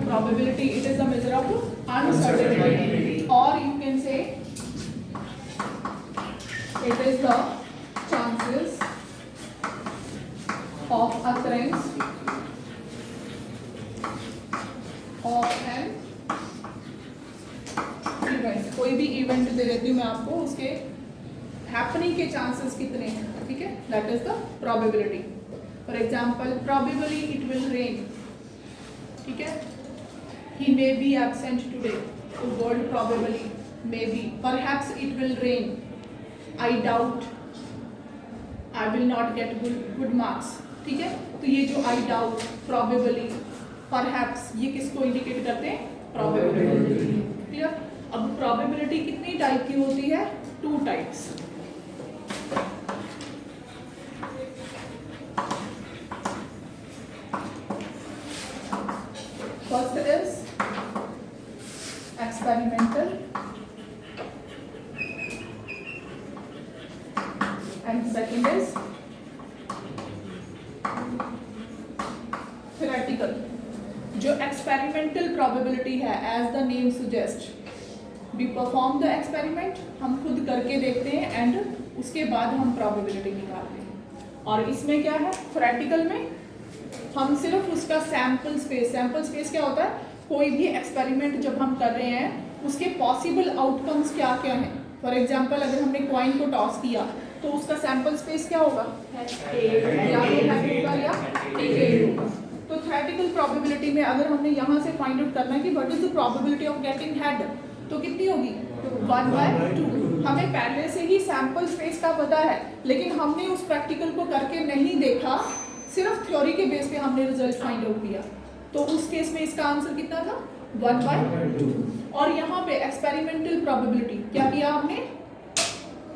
probability, it is the measure of uncertainty, or you can say it is the chances of occurrence of an event. कोई भी event दे देती हूँ मैं आपको, उसके हैपनिंग के चांसेस कितने हैं, ठीक है, that is the probability. For example, probably it will rain, ठीक है, he may be absent today. तो word probably, maybe, perhaps it will rain, I doubt, I will not get good marks, ठीक है. तो ये जो I doubt, probably, perhaps, ये किसको इंडिकेट करते हैं? प्रोबेबिलिटी. क्लियर. अब प्रोबेबिलिटी कितनी टाइप की होती है? 2 types. First is experimental and second is theoretical. जो एक्सपेरिमेंटल प्रोबेबिलिटी है, as the name suggest, we perform the experiment, हम खुद करके देखते हैं एंड उसके बाद हम प्रोबेबिलिटी निकालते हैं. और इसमें क्या है, थ्योरेटिकल में हम सिर्फ उसका सैंपल स्पेस क्या होता है, कोई भी एक्सपेरिमेंट जब हम कर रहे हैं उसके पॉसिबल आउटकम्स क्या क्या हैं. फॉर एग्जांपल, अगर हमने कॉइन को टॉस किया तो उसका सैंपल स्पेस क्या होगा, या तो हैवी होगा या टेल होगा. तो थ्योरेटिकल प्रोबेबिलिटी में अगर हमने यहाँ से फाइंड आउट करना है कि what is the probability of getting head, तो कितनी होगी, 1/2. हमें पहले से ही सैंपल स्पेस का पता है, लेकिन हमने उस प्रैक्टिकल को करके नहीं देखा, सिर्फ थ्योरी के बेस पे हमने रिजल्ट फाइंड आउट किया. तो उस केस में इसका आंसर कितना था, 1/2. और यहाँ पे एक्सपेरिमेंटल प्रोबेबिलिटी क्या किया हमने,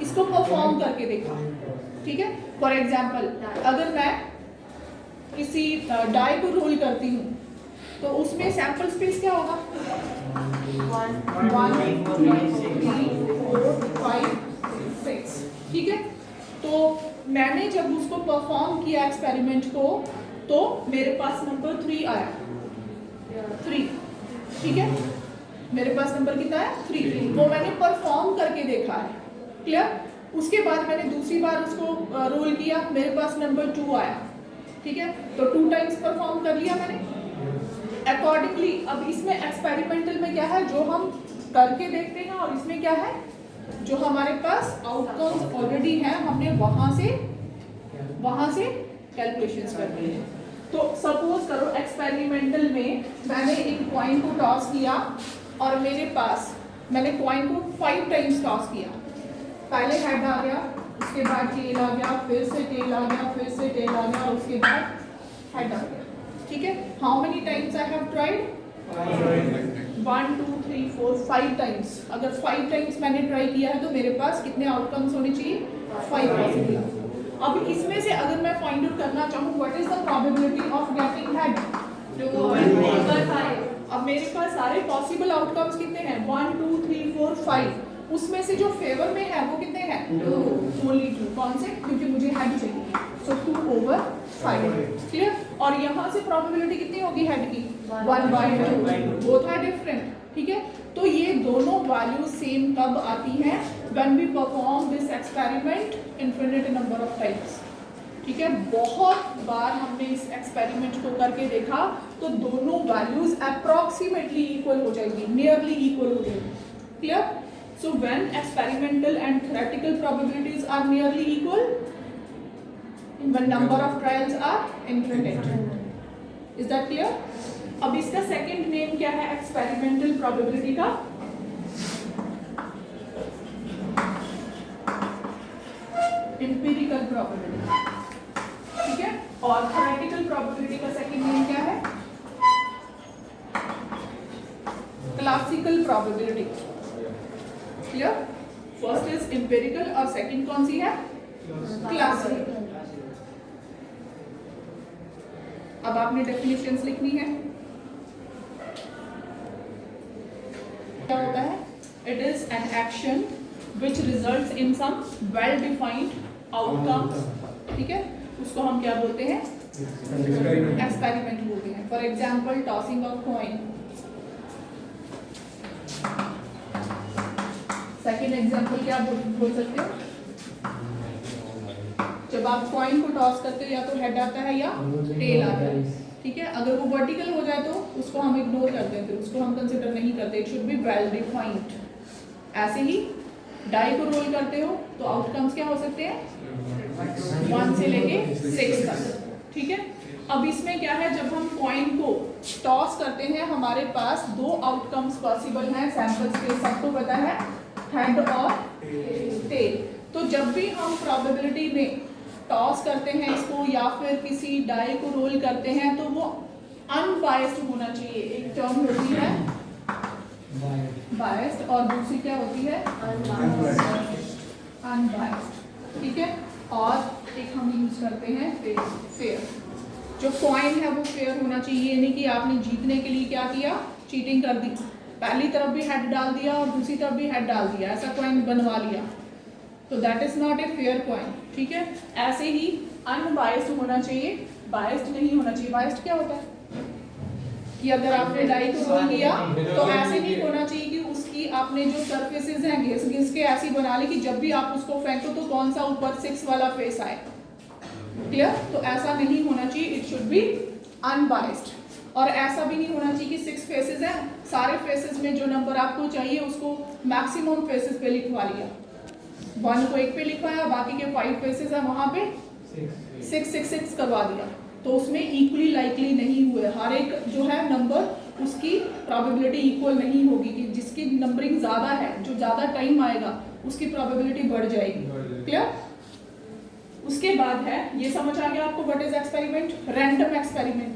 इसको परफॉर्म करके देखा, ठीक है. फॉर एग्जाम्पल, अगर मैं किसी डाई को रोल करती हूँ तो उसमें सैंपल स्पेस क्या होगा, 1 2 3 4 5 6, ठीक है. तो मैंने जब उसको परफॉर्म किया एक्सपेरिमेंट को, तो मेरे पास नंबर 3 आया, 3, ठीक है. मेरे पास नंबर कितना है, 3. वो मैंने परफॉर्म करके देखा है. क्लियर. उसके बाद मैंने दूसरी बार उसको रोल किया, मेरे पास नंबर 2 आया, ठीक है. तो 2 टाइम्स परफॉर्म कर लिया मैंने. अकॉर्डिंगली अब इसमें एक्सपेरिमेंटल में क्या है, जो हम करके देखते हैं, और इसमें क्या है, जो हमारे पास आउटकम्स ऑलरेडी हैं, हमने वहां से कैलकुलेशंस करनी है. तो सपोज करो एक्सपेरिमेंटल में मैंने एक कॉइन को टॉस किया और मेरे पास, मैंने कॉइन को 5 टाइम्स टॉस किया. पहले हेड आ गया, उसके बाद टेल आ गया, फिर से टेल आ गया, फिर से टेल आ गया, और उसके बाद हेड आ गया, ठीक है. How many times I have tried, 1 2 3 4 5 times. अगर 5 टाइम्स मैंने ट्राई किया है तो मेरे पास कितने आउटकम्स होने चाहिए, 5 पॉसिबल. अब इसमें से अगर मैं फाइंड आउट करना चाहूँ what is the probability of getting head, 2/5. अब मेरे पास सारे पॉसिबल आउटकम्स कितने हैं, 1 2 3 4 5. उसमें से जो फेवर में है वो कितने हैं, 2, ओनली 2. कौन से, क्योंकि मुझे हेड चाहिए. सो 2/5. क्लियर. और यहाँ से प्रोबेबिलिटी कितनी होगी हेड की, 1/2. बोथ आर डिफरेंट, ठीक है. तो ये दोनों वैल्यूज सेम कब आती हैं, when we perform this experiment infinite number of times, ठीक है. बहुत बार हमने इस एक्सपेरिमेंट को करके देखा तो दोनों वैल्यूज अप्रॉक्सीमेटली इक्वल हो जाएगी, नियरली इक्वल हो जाएगी. Clear. So when experimental and theoretical probabilities are nearly equal, when number of trials are infinite. Is that clear? अब इसका सेकंड नेम क्या है एक्सपेरिमेंटल प्रोबेबिलिटी का, एम्पिरिकल प्रोबेबिलिटी, ठीक है. और थ्योरेटिकल प्रोबेबिलिटी का सेकंड नेम क्या है, classical probability. Clear. First is empirical और सेकंड कौन सी है, क्लासिकल. अब आपने डेफिनेशंस लिखनी है. क्या होता है, it is an action which results in some well defined outcomes, ठीक है. उसको हम क्या बोलते हैं, एक्सपेरिमेंट बोलते हैं। For example tossing of coin. Second example क्या बोल सकते हो? जब आप कॉइन को टॉस करते हो या तो हेड आता है या टेल आता है, ठीक है। अगर वो वर्टिकल हो जाए तो उसको हम इग्नोर करते हैं, फिर उसको हम कंसिडर नहीं करते। It should be well defined. ऐसे ही डाई को रोल करते हो तो आउटकम्स क्या हो सकते हैं? 1 से लेके 6 तक, ठीक है। अब इसमें क्या है, जब हम कॉइन को टॉस करते हैं हमारे पास 2 आउटकम्स पॉसिबल हैं सैंपल्स के, सबको पता है, हेड और टेल। तो जब भी हम प्रोबेबिलिटी में टॉस करते हैं इसको या फिर किसी डाई को रोल करते हैं तो वो अनबायस्ड होना चाहिए। एक टर्म होती है बायस्ड और दूसरी क्या होती है? अनबायस्ड, ठीक है। और एक हम यूज करते हैं फेयर। जो कॉइन है वो फेयर होना चाहिए, नहीं कि आपने जीतने के लिए क्या किया, चीटिंग कर दी, पहली तरफ भी हेड डाल दिया और दूसरी तरफ भी हेड डाल दिया, ऐसा कॉइन बनवा लिया, तो that is not a fair coin, ठीक है। ऐसे ही अनबायस्ड होना चाहिए, बायस्ड नहीं होना चाहिए। बायस्ड क्या होता है कि अगर आपने डाई को रोल किया तो ऐसे नहीं होना चाहिए कि उसकी आपने जो सरफेसेस हैं घिस घिस के ऐसी बना ली कि जब भी आप उसको फेंको तो कौन सा ऊपर 6 वाला फेस आए, क्लियर। तो ऐसा नहीं होना चाहिए, इट शुड बी अनबायस्ड। और ऐसा भी नहीं होना चाहिए कि 6 फेसेस हैं, सारे फेसेस में जो नंबर आपको चाहिए उसको मैक्सिमम फेसेस पे लिखवा लिया, 1 को 1 पे लिखवाया, बाकी के 5 फेसेस हैं वहां पे 6 6 6 करवा दिया, तो उसमें इक्वली लाइकली नहीं हुए। हर एक जो है नंबर उसकी प्रोबेबिलिटी इक्वल नहीं होगी, कि जिसकी नंबरिंग ज़्यादा है, जो ज़्यादा टाइम आएगा उसकी प्रोबेबिलिटी बढ़ जाएगी, क्लियर। उसके बाद है, ये समझ आ गया आपको what is experiment? Random experiment.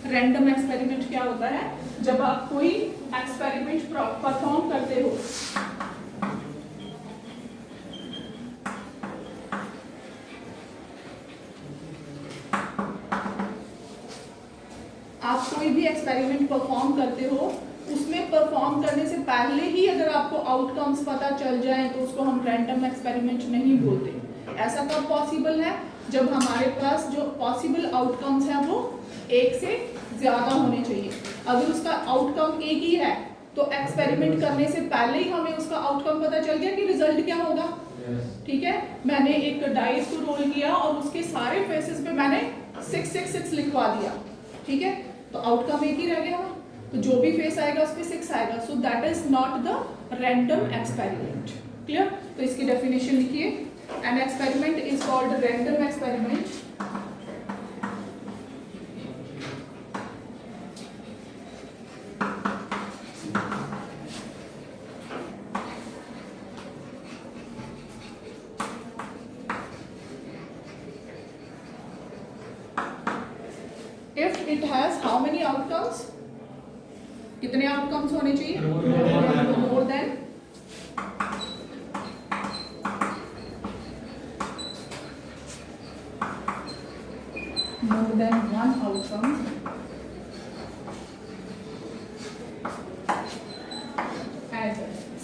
Random experiment क्या होता है? जब आप कोई एक्सपेरिमेंट परफॉर्म करते हो, आप कोई भी एक्सपेरिमेंट परफॉर्म करते हो, उसमें परफॉर्म करने से पहले ही अगर आपको आउटकम्स पता चल जाए तो उसको हम रैंडम एक्सपेरिमेंट नहीं बोलते। ऐसा कब पॉसिबल है? जब हमारे पास जो पॉसिबल आउटकम्स हैं वो 1 से ज़्यादा होने चाहिए। अगर उसका आउटकम एक ही है तो एक्सपेरिमेंट करने से पहले ही हमें उसका आउटकम पता चल गया कि रिजल्ट क्या होगा, ठीक है। मैंने एक डाइस को रोल किया और उसके सारे फेसेस पे मैंने 6 6 6 लिखवा दिया, ठीक है, तो आउटकम एक ही रह गया, तो जो भी फेस आएगा उस पे 6 आएगा। So that is not the random experiment, clear. तो इसकी डेफिनेशन लिखिए, an experiment is called random experiment if it has how many outcomes? कितने आउटकम्स होने चाहिए? More than one outcome and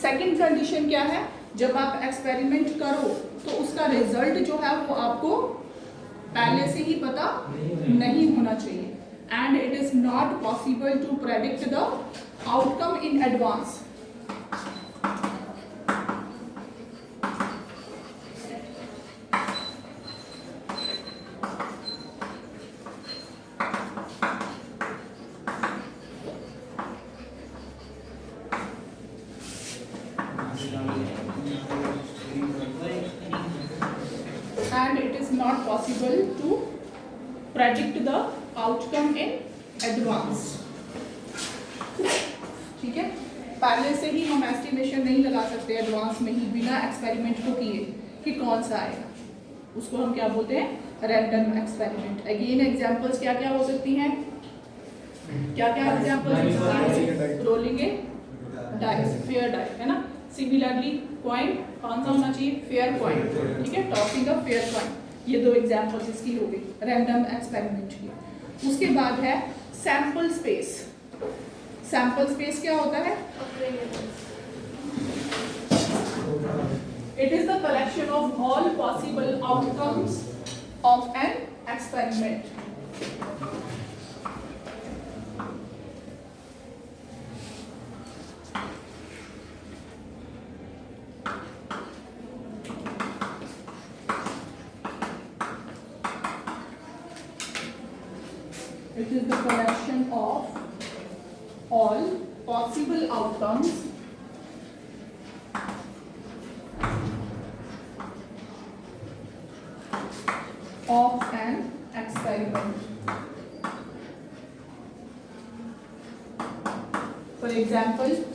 second condition क्या है? जब आप एक्सपेरिमेंट करो तो उसका रिजल्ट जो है वो आपको पहले से ही पता नहीं होना चाहिए, and it is not possible to predict the outcome in advance. And it is not possible to predict the outcome in advance, ठीक है। पहले से ही हम एस्टिमेशन नहीं लगा सकते एडवांस में ही बिना एक्सपेरिमेंट को किए कि कौन सा आएगा, उसको हम क्या बोलते हैं? Random experiment. अगेन एग्जांपल्स क्या क्या हो सकती हैं? क्या क्या एग्जांपल्स? रोलिंग ए डाइस, फेयर डाइस, है ना। सिमिलरली कॉइन कौन सा होना चाहिए? फेयर कॉइन, ठीक है। टॉसिंग अ फेयर कॉइन, ये 2 एग्जांपल्स इसकी हो गई रैंडम एक्सपेरिमेंट की। उसके बाद है सैंपल स्पेस। सैंपल स्पेस क्या होता है? It is the collection of all possible outcomes of an experiment. It is the collection of all possible outcomes of an experiment. For example,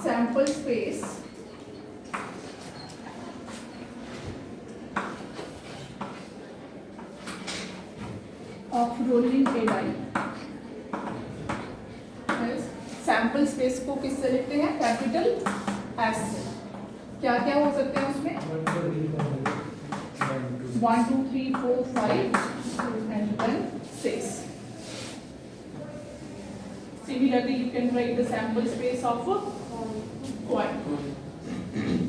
sample space of rolling a die. Sample space को किससे लिखते हैं? Capital S से। क्या क्या हो सकते हैं उसमें? 1 2 3 4 5 and then 6. Similarly, you can write the sample space of a coin.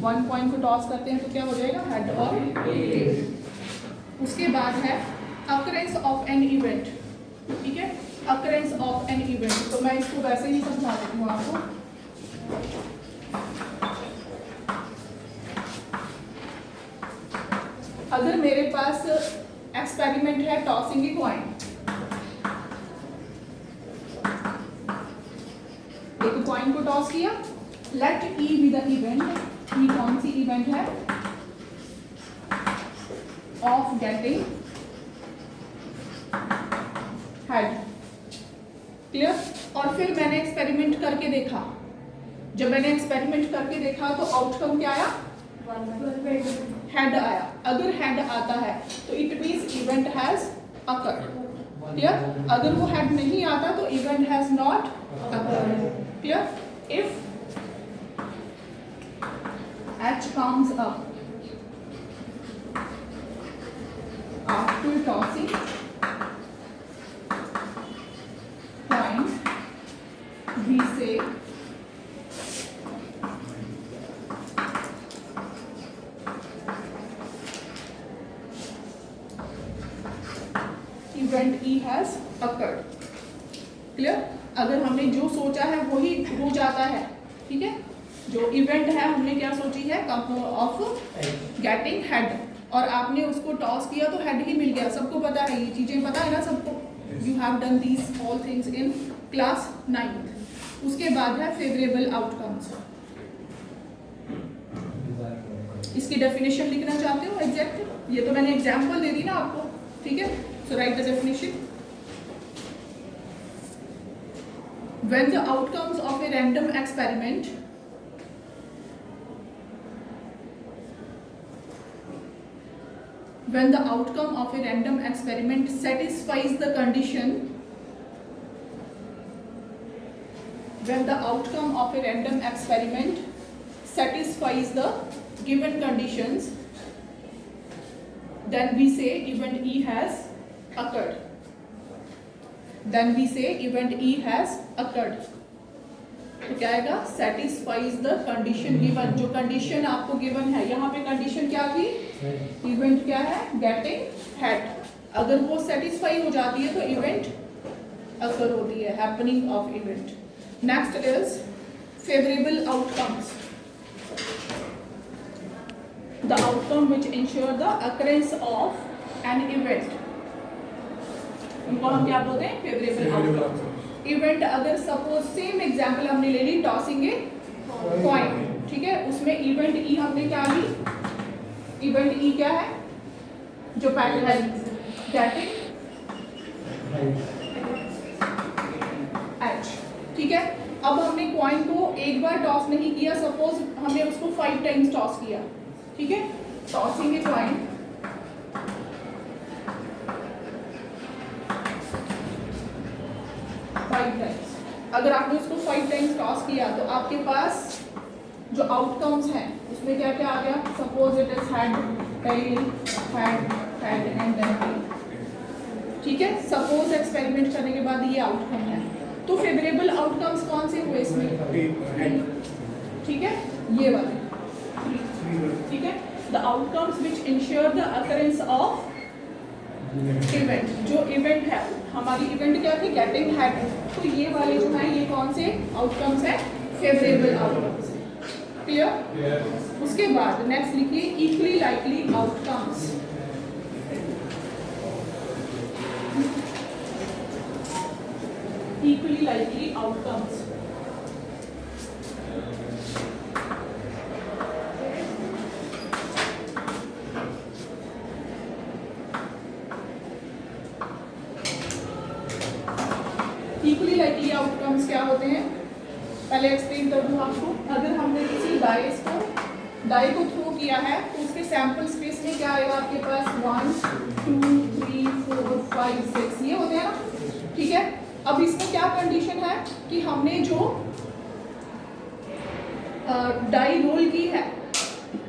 1 coin को टॉस करते हैं तो क्या हो जाएगा? हेड और टेल। उसके बाद है occurrence of an event. ठीक है, occurrence of an event. तो मैं इसको वैसे ही समझा देती हूँ आपको। अगर मेरे पास एक्सपेरिमेंट है टॉसिंग ए कॉइन, एक कॉइन को टॉस किया, let E be the event. E कौन सी इवेंट है? Of getting head. क्लियर? और फिर मैंने एक्सपेरिमेंट करके देखा। जब मैंने एक्सपेरिमेंट करके देखा तो आउटकम क्या आया? हेड आया। अगर हेड आता है तो it means event has occurred. Clear? अगर वो हेड नहीं आता तो event has not occurred. Clear? If H comes up after tossing coin, we say event E has occurred. Clear? अगर हमने जो सोचा है वही हो जाता है। ठीक है, जो इवेंट है हमने क्या सोची है? ऑफ गेटिंग हेड, और आपने उसको टॉस किया तो हेड ही मिल गया। सबको पता है, ये चीजें पता है ना सबको। You have done these all things in class 9th। उसके बाद है फेवरेबल आउटकम्स। इसकी डेफिनेशन लिखना चाहते हो एग्जैक्ट? ये तो मैंने एग्जाम्पल दे दी ना आपको। ठीक है, so write the definition. When the outcomes of a random experiment satisfies the condition, when the outcome of a random experiment satisfies the given conditions, then we say event E has occurred. Then we say event E has occurred. तो क्या आएगा? satisfies the condition given। जो condition आपको given है, यहाँ पे condition क्या थी? इवेंट क्या है? Getting head. अगर वो सेटिस्फाई हो जाती है तो इवेंट अकर होती है, happening of event. Next is favourable outcomes. The outcome which ensure the occurrence of an event, उनको हम क्या बोलते हैं? Favourable outcome. इवेंट अगर सपोज सेम एग्जांपल हमने ले ली टॉसिंग ए कॉइन, ठीक है, उसमें इवेंट ई हमने क्या ली? इवेंट ई क्या है? जो पैटर्न है गेटिंग एच। ठीक है, अब हमने कॉइन को एक बार टॉस नहीं किया, सपोज हमने उसको 5 टाइम्स टॉस किया। ठीक है, टॉसिंग ए कॉइन, अगर आपने उसको 5 टाइम्स टॉस किया तो आपके पास जो आउटकम्स हैं उसमें क्या क्या आ गया? Suppose it is head, tail, head and then tail. ठीक है, सपोज एक्सपेरिमेंट करने के बाद ये आउटकम है, तो फेवरेबल आउटकम्स कौन से हुए इसमें? ठीक है, ये वाले। ठीक है, the outcomes which ensure the occurrence of event. जो इवेंट है, हमारी इवेंट क्या थी, गेटिंग हेड, तो ये वाले जो है ये कौन से आउटकम्स है, फेवरेबल आउटकम्स है। क्लियर? उसके बाद नेक्स्ट लिखिए equally likely outcomes. Equally likely outcomes, equally likely outcomes क्या होते हैं, पहले एक्सप्लेन कर दूं आपको। अगर हमने किसी डाई को थ्रो किया है तो उसके सैंपल स्पेस में क्या आएगा आपके पास, 1 2 3 4 5 6 ये होते हैं ना, ठीक है। अब इसमें क्या कंडीशन है कि हमने जो डाई रोल की है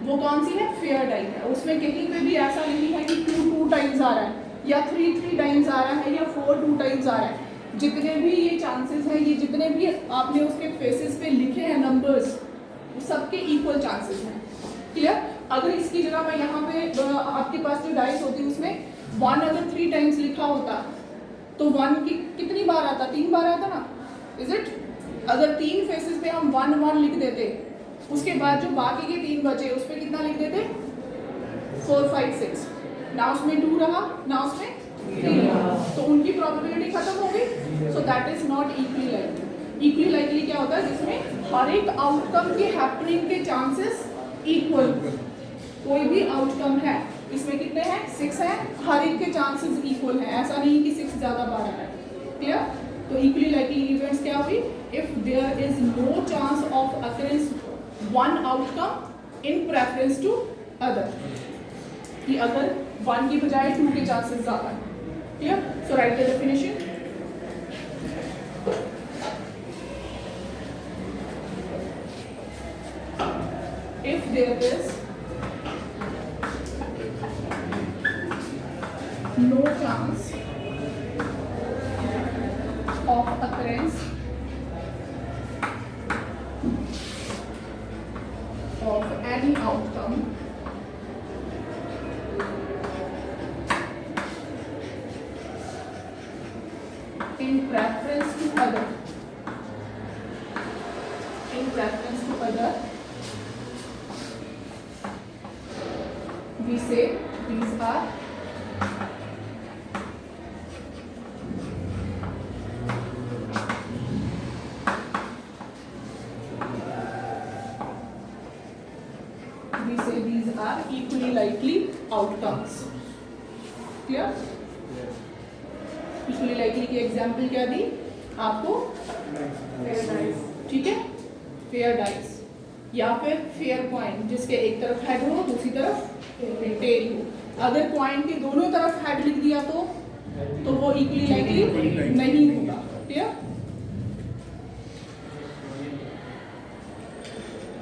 वो कौन सी है, फेयर डाई है। उसमें कहीं पे भी ऐसा नहीं है कि 2 टाइम्स आ रहा है या 3 टाइम्स आ रहा है या 4 टाइम्स आ रहा है। जितने भी ये चांसेस हैं, ये जितने भी आपने उसके फेसेस पे लिखे हैं नंबर्स, सबके इक्वल चांसेस हैं। क्लियर? अगर इसकी जगह मैं यहाँ पे आपके पास जो डाइस होती है उसमें 1 अगर 3 टाइम्स लिखा होता तो 1 की कितनी बार आता, 3 बार आता ना, इज इट? अगर 3 फेसेस पे हम 1 1 लिख देते, उसके बाद जो बाकी के 3 बचे उस पर कितना लिख देते, 4 5 6, ना उसमें 2 रहा ना उसमें 3 रहा, तो उनकी प्रोबेबिलिटी खत्म हो गई। So that is not equally likely. Equally likely क्या होता है, जिसमें हर एक आउटकम के हैपनिंग के चांसेस इक्वल। कोई भी आउटकम है इसमें कितने हैं, 6 है, हर एक के चांसेस इक्वल हैं, ऐसा नहीं कि 6 ज़्यादा बार है। क्लियर? तो इक्वली लाइकली इवेंट्स क्या हुई, if there is no chance of occurrence one outcome in preference to other, कि अगर 1 की बजाय 2 के चांसेस ज़्यादा है। Clear? So write the definition. If there is no chance of occurrence of any outcome in preference to other, we say these are equally likely outcomes. Clear? Equally likely की example क्या दी आपको, ठीक है, fair dice या फिर fair coin, जिसके एक तरफ हेड हो दूसरी तरफ टेल हो। अगर कॉइन के दोनों तरफ हेड लिख दिया तो वो इक्वली लाइकली नहीं होगा।